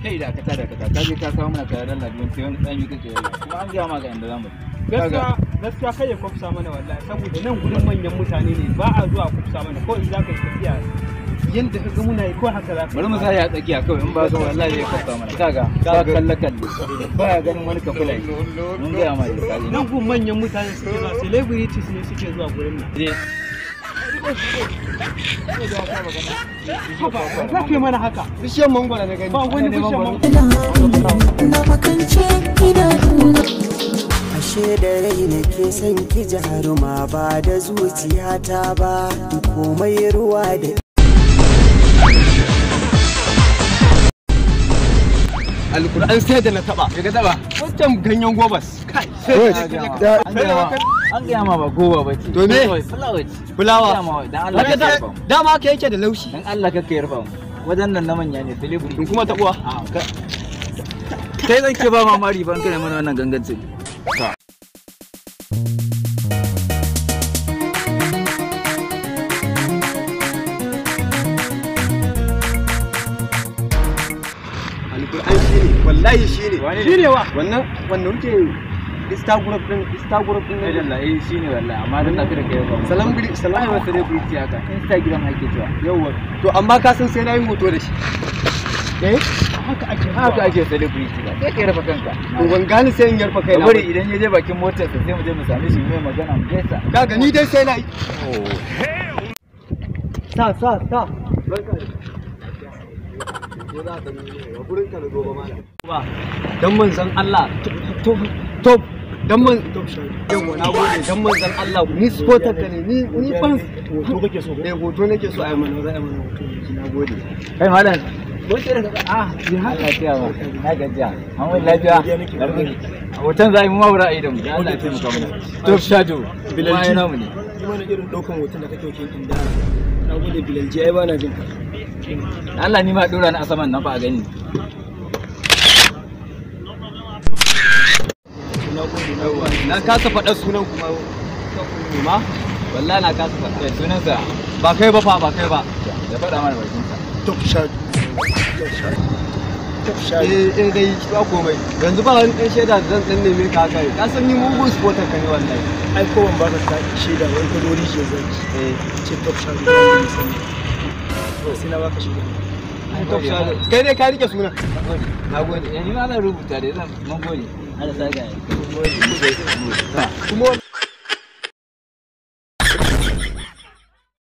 kai da ka je ka kawo mana kayan ladin sai wani dan yi kake yi kuma an ga ma ga inda zamu gaskiya kai ya kwafsa mana wallahi saboda nan gurin manyan mutane ne ba a zuwa kwafsa mana ko in zaka yi tafiya yanda ka ga muna yi ko haka za ka bari mu sai a tsakiya kawai in ba zo wallahi ya kwafsa mana kaga ka kalle ba ya ganin wani kafulai mun ga ma da kaji nan gun manyan mutane suke zuwa celebrities ne suke zuwa gurin nan za ka yi mana haka bishiyar mangwara na gani ba wani bishiyar mangwara na makance idanuna ashe da rai nake son ki jaruma ba da zuciyata ba komai ruwa da alkur'an sai da na taba ka taba wancan ganyen gobas kai an gaya ma ba goba ba ce to me fulawa dan Allah ka yarfa dama ka yake da laushi dan Allah ka yarfa wajen nan na manya ne celebrity in kuma tabuwa kai zan ke ba mamari ban kana mana wannan gangancin alkur'an shine wallahi shine wa wannan wuce Instagram din ne wallahi shine wallahi amma dan da kai ba salam wa celebrity haka Instagram ake cewa yawa to amma ka san sai na yi hoto da shi haka ake celebrity ba sai kai rafa kanka to ban gani sai in yarfa kaina bari idan ya je bakin motar sa sai mu je mu same shi mai magana mu gaisa kaga ni dai sai na yi sa dan manzon Allah top dan man yawa na gode dan manzon Allah ni supporter ka ne ni fan hoto kake so hoto nake so ai mana zai mana hoto na gode kai malam wace da ya haka lafiya ba na gajiya an wani lafiya hoton zai mu mawura a idan mu Allah ya taimaka mana top shadow bilalji namu ne mana irin daukan hoton da kake kin inda na gode bilalji ai bana jin ka Allah ni ma dora ni a saman nan ba a gani na kasa faɗa sunan kuma wallahi na kasa faɗa sunansa ba kai ba ba ya faɗa mana bakin sa top shot dai ba komai yanzu ba wani ɗan shaida zan ɗan neme ka kai ka san ni mugun supporter ka ne wallahi ai ko ban ba ka shaida wani kadori ke zai ce top shot sai na baka shaida top shot kai dai ka rike suna nagode yanzu ma zan rubuta da zan mun gode Allah sa ga kuma